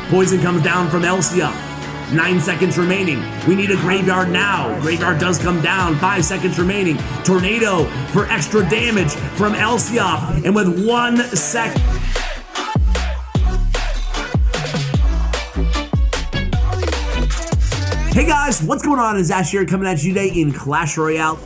Poison comes down from Elsia. 9 seconds remaining. We need a graveyard now. Graveyard does come down. 5 seconds remaining. Tornado for extra damage from Elsia. And with 1 second. Hey guys, what's going on? It's Ash here coming at you today in Clash Royale.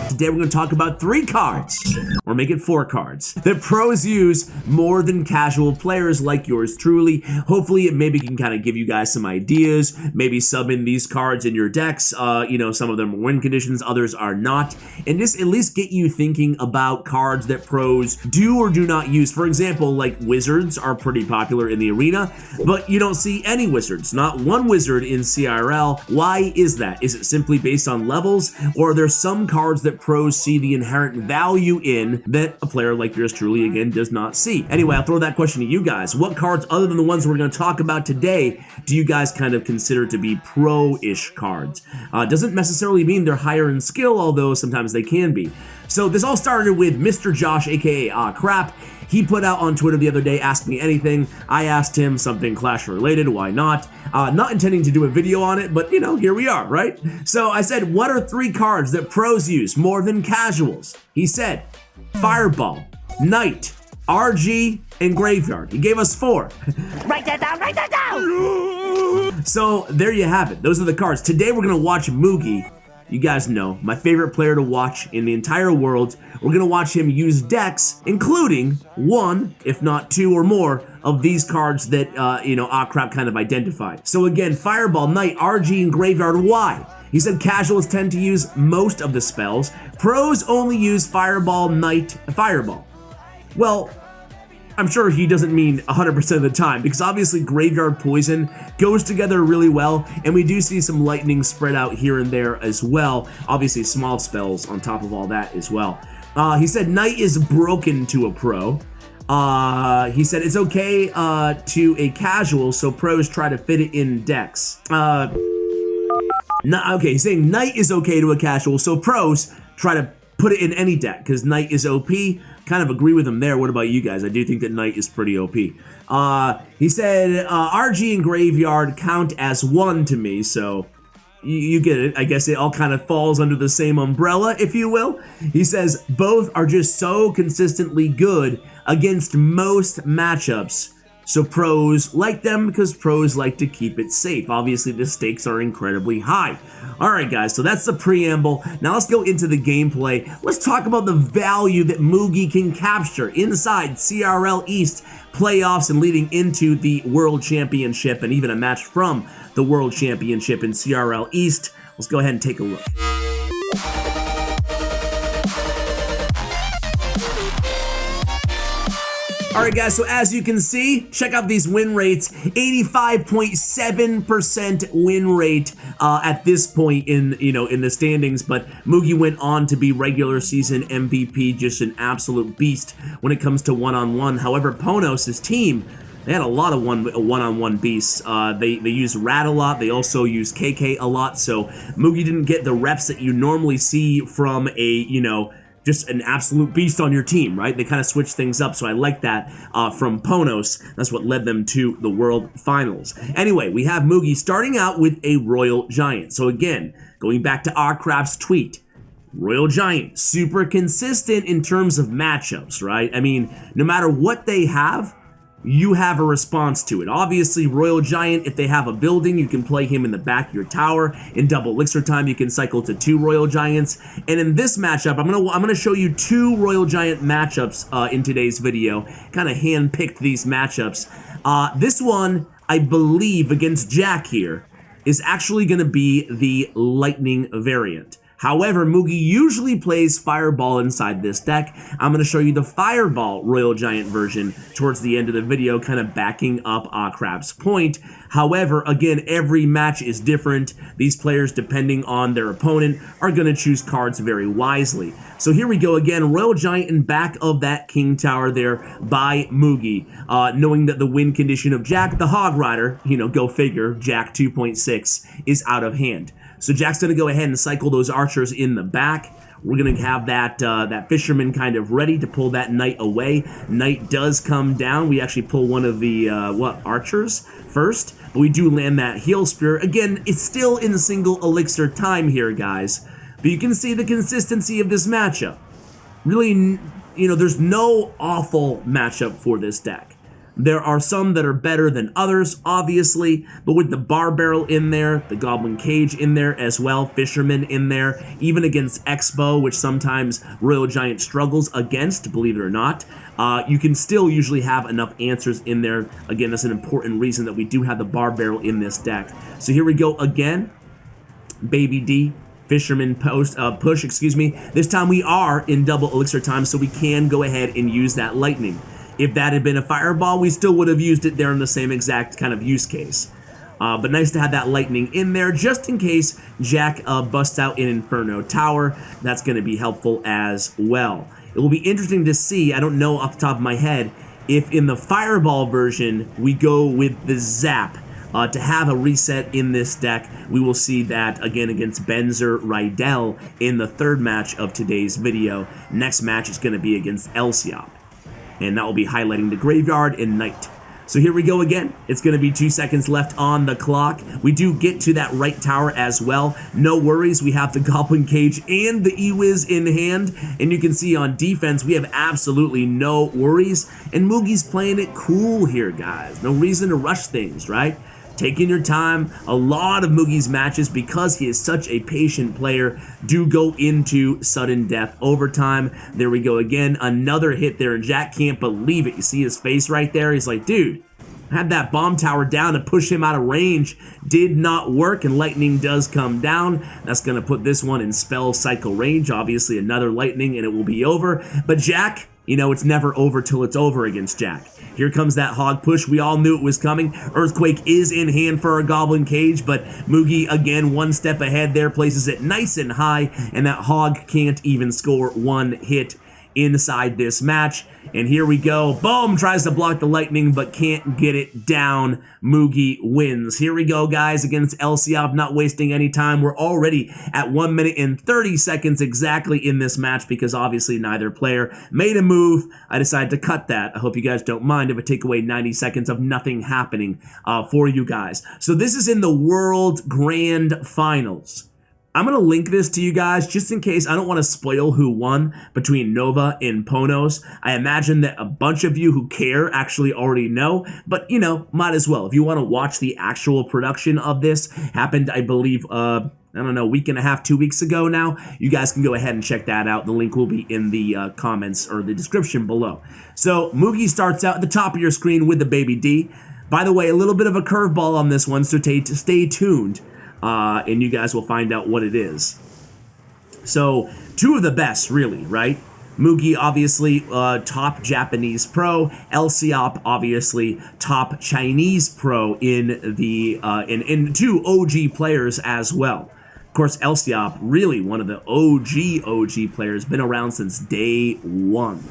Today we're going to talk about 3 cards, or make it 4 cards, that pros use more than casual players like yours truly. Hopefully it maybe can kind of give you guys some ideas, maybe sub in these cards in your decks. You know, some of them are win conditions, others are not, and just at least get you thinking about cards that pros do or do not use. For example, like wizards are pretty popular in the arena, but you don't see any wizards, not one wizard in CRL. Why is that? Is it simply based on levels, or are there some cards that pros see the inherent value in that a player like yours truly, again, does not see? Anyway, I'll throw that question to you guys. What cards, other than the ones we're going to talk about today, do you guys kind of consider to be pro-ish cards? Doesn't necessarily mean they're higher in skill, although sometimes they can be. So this all started with Mr. Josh, aka Crap. He put out on Twitter the other day, ask me anything. I asked him something Clash related, why not? Not intending to do a video on it, but you know, here we are, right? So I said, what are 3 cards that pros use more than casuals? He said, Fireball, Knight, RG, and Graveyard. He gave us 4. Write that down, write that down! So there you have it. Those are the cards. Today we're gonna watch Mugi. You guys know, my favorite player to watch in the entire world. We're gonna watch him use decks, including 1, if not 2 or more, of these cards that, you know, Crap kind of identified. So again, Fireball, Knight, RG, and Graveyard. Why? He said casuals tend to use most of the spells. Pros only use Fireball, Knight, Fireball. Well, I'm sure he doesn't mean 100% of the time, because obviously Graveyard Poison goes together really well, and we do see some lightning spread out here and there as well. Obviously small spells on top of all that as well. He said Knight is broken to a pro. He said it's okay to a casual, so pros try to fit it in decks. Okay, he's saying Knight is okay to a casual, so pros try to put it in any deck, because Knight is OP. Kind of agree with him there. What about you guys? I do think that Knight is pretty OP. He said RG and Graveyard count as 1 to me, so you get it. I guess it all kind of falls under the same umbrella, if you will. He says both are just so consistently good against most matchups, so pros like them because pros like to keep it safe. Obviously, the stakes are incredibly high. All right, guys, so that's the preamble. Now let's go into the gameplay. Let's talk about the value that Mugi can capture inside CRL East playoffs and leading into the World Championship and even a match from the World Championship in CRL East. Let's go ahead and take a look. Alright guys, so as you can see, check out these win rates. 85.7% win rate at this point in, you know, in the standings, but Mugi went on to be regular season MVP, just an absolute beast when it comes to one-on-one. However, Ponos' team, they had a lot of one-on-one beasts. They use Rat a lot. They also use KK a lot, so Mugi didn't get the reps that you normally see from a, you know, just an absolute beast on your team, right? They kind of switched things up, so I like that from Ponos. That's what led them to the World Finals. Anyway, we have Mugi starting out with a Royal Giant. So again, going back to Crap's tweet, Royal Giant, super consistent in terms of matchups, right? I mean, no matter what they have, you have a response to it. Obviously, Royal Giant, if they have a building, you can play him in the back of your tower. In double elixir time, you can cycle to 2 Royal Giants. And in this matchup, I'm gonna show you 2 Royal Giant matchups in today's video. Kind of hand-picked these matchups. This one, I believe, against Jack here, is actually gonna be the Lightning variant. However, Mugi usually plays Fireball inside this deck. I'm going to show you the Fireball Royal Giant version towards the end of the video, kind of backing up Crap's point. However, again, every match is different. These players, depending on their opponent, are going to choose cards very wisely. So here we go again, Royal Giant in back of that King Tower there by Mugi, knowing that the win condition of Jack the Hog Rider, you know, go figure, Jack 2.6 is out of hand. So Jack's going to go ahead and cycle those archers in the back. We're going to have that fisherman kind of ready to pull that knight away. Knight does come down. We actually pull one of the, archers first. But we do land that heal spear. Again, it's still in single elixir time here, guys. But you can see the consistency of this matchup. Really, there's no awful matchup for this deck. There are some that are better than others, obviously, but with the bar barrel in there, the goblin cage in there as well, fisherman in there, even against Expo, which sometimes Royal Giant struggles against, believe it or not, you can still usually have enough answers in there. Again, that's an important reason that we do have the bar barrel in this deck. So here we go again. Baby D. Fisherman push, excuse me. This time we are in double elixir time, so we can go ahead and use that lightning. If that had been a fireball, we still would have used it there in the same exact kind of use case. But nice to have that lightning in there, just in case Jack busts out in Inferno Tower. That's going to be helpful as well. It will be interesting to see, I don't know off the top of my head, if in the fireball version we go with the zap. To have a reset in this deck, we will see that again against Benzer Rydell in the third match of today's video. Next match is going to be against Elsiop. And that will be highlighting the graveyard and night. So here we go again. It's going to be 2 seconds left on the clock. We do get to that right tower as well. No worries. We have the Goblin Cage and the E-Wiz in hand. And you can see on defense, we have absolutely no worries. And Mugi's playing it cool here, guys. No reason to rush things, right? Taking your time. A lot of Mugi's matches, because he is such a patient player, do go into sudden death overtime. There we go again. Another hit there, and Jack can't believe it. You see his face right there? He's like, dude, I had that bomb tower down to push him out of range. Did not work, and lightning does come down. That's going to put this one in spell cycle range. Obviously, another lightning, and it will be over. But Jack, it's never over till it's over against Jack. Here comes that hog push. We all knew it was coming. Earthquake is in hand for our Goblin Cage, but Mugi, again, one step ahead there, places it nice and high, and that hog can't even score one hit inside this match. And here we go. Boom! Tries to block the lightning, but can't get it down. Mugi wins. Here we go, guys, against Elsiop. Not wasting any time. We're already at 1 minute and 30 seconds exactly in this match, because obviously neither player made a move. I decided to cut that. I hope you guys don't mind if I take away 90 seconds of nothing happening for you guys. So this is in the World Grand Finals. I'm going to link this to you guys just in case. I don't want to spoil who won between Nova and Ponos. I imagine that a bunch of you who care actually already know, but might as well. If you want to watch the actual production of this, happened, I believe, I don't know, a week and a half, 2 weeks ago now. You guys can go ahead and check that out. The link will be in the comments or the description below. So Mugi starts out at the top of your screen with the Baby D. By the way, a little bit of a curveball on this one, so stay tuned. And you guys will find out what it is. So, two of the best, really, right? Mugi, obviously, top Japanese pro. Elsiop, obviously, top Chinese pro in the in two OG players as well. Of course, Elsiop, really one of the OG players, been around since day one.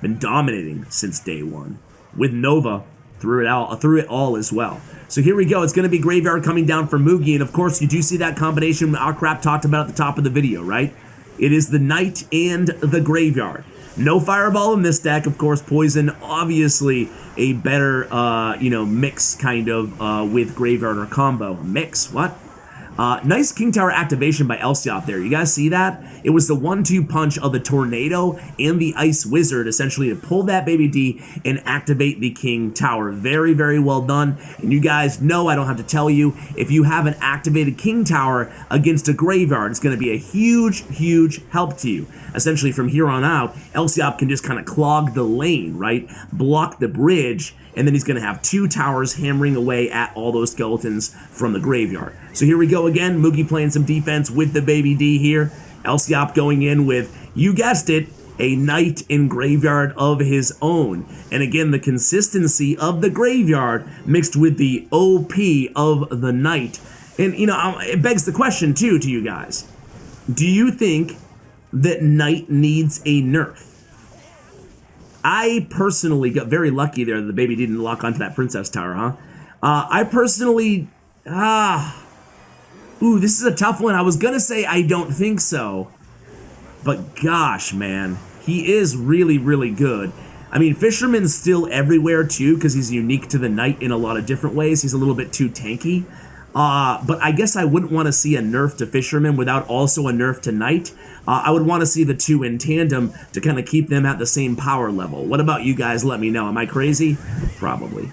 Been dominating since day one. With Nova, through it all as well. So here we go. It's going to be Graveyard coming down for Mugi, and of course you do see that combination our crap talked about at the top of the video, right? It is the Knight and the Graveyard. No Fireball in this deck, of course. Poison, obviously a better, mix kind of with Graveyard or combo. Mix, what? Nice King Tower activation by Elsiop there. You guys see that? It was the 1-2 punch of the Tornado and the Ice Wizard, essentially, to pull that Baby D and activate the King Tower. Very, very well done. And you guys know, I don't have to tell you, if you have an activated King Tower against a Graveyard, it's going to be a huge, huge help to you. Essentially, from here on out, Elsiop can just kind of clog the lane, right? Block the bridge, and then he's going to have 2 towers hammering away at all those skeletons from the graveyard. So here we go again. Mugi playing some defense with the Baby D here. Elsiop going in with, you guessed it, a Knight in Graveyard of his own. And again, the consistency of the Graveyard mixed with the OP of the Knight. And, it begs the question, too, to you guys. Do you think that Knight needs a nerf? I personally got very lucky there that the Baby didn't lock onto that Princess Tower, huh? I personally, Ooh, this is a tough one. I was gonna say I don't think so. But gosh, man, he is really, really good. I mean, Fisherman's still everywhere too because he's unique to the Knight in a lot of different ways. He's a little bit too tanky. But I guess I wouldn't want to see a nerf to Fisherman without also a nerf to Knight. I would want to see the two in tandem to kind of keep them at the same power level. What about you guys? Let me know. Am I crazy? Probably.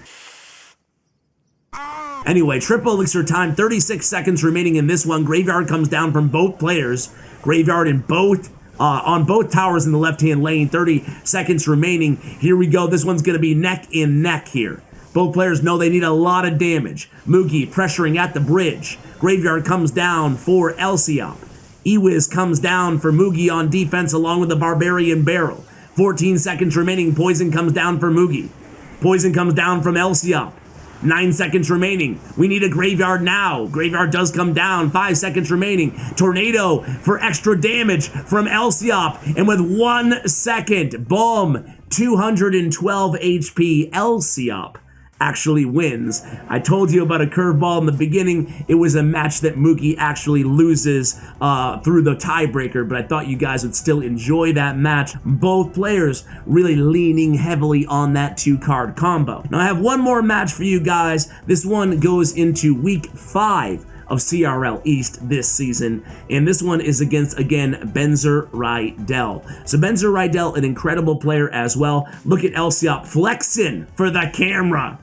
Anyway, triple elixir time, 36 seconds remaining in this one. Graveyard comes down from both players. Graveyard in both, on both towers in the left-hand lane, 30 seconds remaining. Here we go. This one's going to be neck in neck here. Both players know they need a lot of damage. Mugi pressuring at the bridge. Graveyard comes down for Elsiop. Ewiz comes down for Mugi on defense along with the Barbarian Barrel. 14 seconds remaining. Poison comes down for Mugi. Poison comes down from Elsiop. 9 seconds remaining. We need a Graveyard now. Graveyard does come down. 5 seconds remaining. Tornado for extra damage from Elsiop. And with 1 second, boom, 212 HP. Elsiop actually wins. I told you about a curveball in the beginning. It was a match that Mugi actually loses through the tiebreaker, but I thought you guys would still enjoy that match. Both players really leaning heavily on that 2-card combo. Now I have one more match for you guys. This one goes into week 5 of CRL East this season, and this one is against, again, Benzer Rydell. So Benzer Rydell, an incredible player as well. Look at Elsiop flexing for the camera.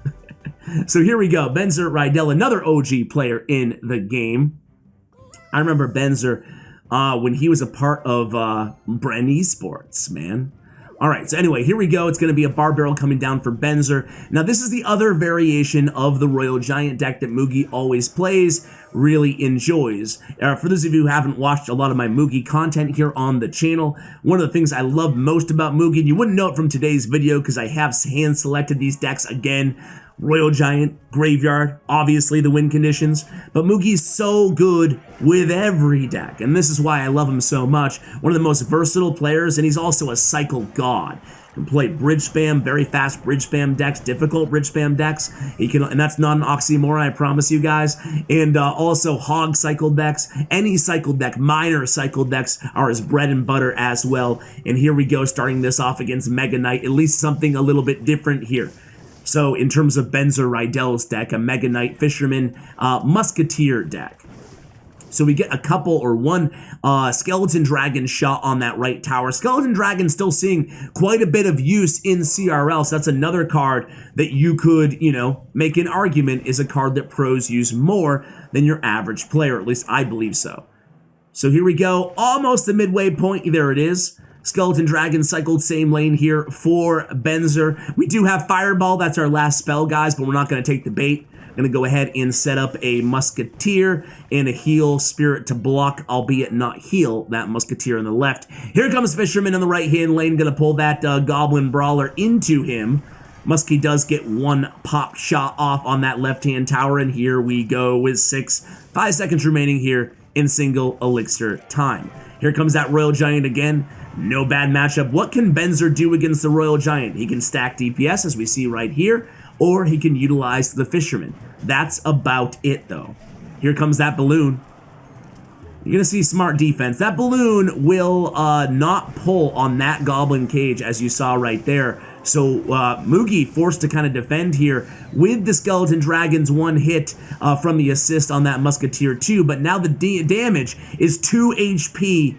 So here we go, Benzer Rydell, another OG player in the game. I remember Benzer when he was a part of Bren Esports, man. All right, so anyway, here we go. It's going to be a Bar Barrel coming down for Benzer. Now, this is the other variation of the Royal Giant deck that Mugi always plays, really enjoys. For those of you who haven't watched a lot of my Mugi content here on the channel, one of the things I love most about Mugi, and you wouldn't know it from today's video because I have hand-selected these decks again, Royal Giant, Graveyard, obviously the win conditions, but Mugi's so good with every deck, and this is why I love him so much. One of the most versatile players, and he's also a cycle god. He can play bridge spam, very fast bridge spam decks, difficult bridge spam decks. He can, and that's not an oxymoron, I promise you guys. And also hog cycle decks, any cycle deck, minor cycle decks are his bread and butter as well. And here we go, starting this off against Mega Knight, at least something a little bit different here. So in terms of Benzer Rydell's deck, a Mega Knight Fisherman Musketeer deck. So we get a couple or one Skeleton Dragon shot on that right tower. Skeleton Dragon still seeing quite a bit of use in CRL, so that's another card that you could, you know, make an argument is a card that pros use more than your average player, at least I believe so. So here we go, almost the midway point, there it is. Skeleton Dragon cycled same lane here for Benzer. We do have Fireball, that's our last spell, guys, but we're not going to take the bait. I'm going to go ahead and set up a Musketeer and a Heal Spirit to block, albeit not heal, that Musketeer on the left. Here comes Fisherman in the right-hand lane, going to pull that Goblin Brawler into him. Muskie does get one pop shot off on that left-hand tower, and here we go with 5 seconds remaining here in single elixir time. Here comes that Royal Giant again. No bad matchup. What can Benzer do against the Royal Giant? He can stack DPS, as we see right here, or he can utilize the Fisherman. That's about it, though. Here comes that balloon. You're going to see smart defense. That balloon will not pull on that Goblin Cage, as you saw right there. So Mugi forced to kind of defend here with the Skeleton Dragon's one hit from the assist on that Musketeer too, but now the damage is 2 HP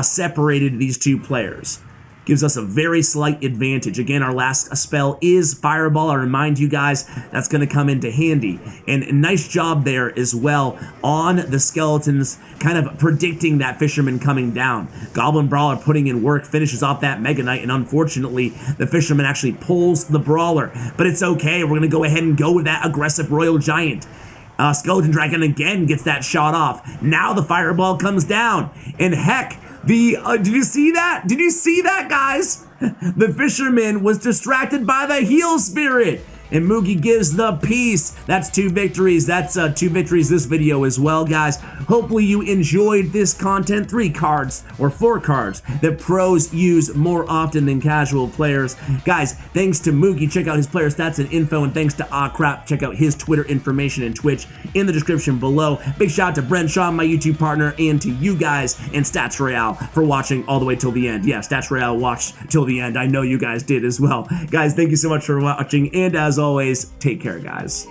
separated these two players. Gives us a very slight advantage. Again, our last spell is Fireball. I remind you guys, that's going to come into handy. And a nice job there as well on the Skeletons, kind of predicting that Fisherman coming down. Goblin Brawler putting in work, finishes off that Mega Knight, and unfortunately, the Fisherman actually pulls the Brawler. But it's okay, we're going to go ahead and go with that aggressive Royal Giant. Skeleton Dragon again gets that shot off. Now the Fireball comes down, and heck, did you see that? Did you see that, guys? The Fisherman was distracted by the Heal Spirit. And Mugi gives the piece. That's 2 victories. That's 2 victories this video as well, guys. Hopefully you enjoyed this content. 3 cards or 4 cards that pros use more often than casual players. Guys, thanks to Mugi. Check out his player stats and info. And thanks to Crap. Check out his Twitter information and Twitch in the description below. Big shout out to Bren Chong, my YouTube partner, and to you guys and Stats Royale for watching all the way till the end. Yeah, Stats Royale watched till the end. I know you guys did as well. Guys, thank you so much for watching. And as always, take care, guys.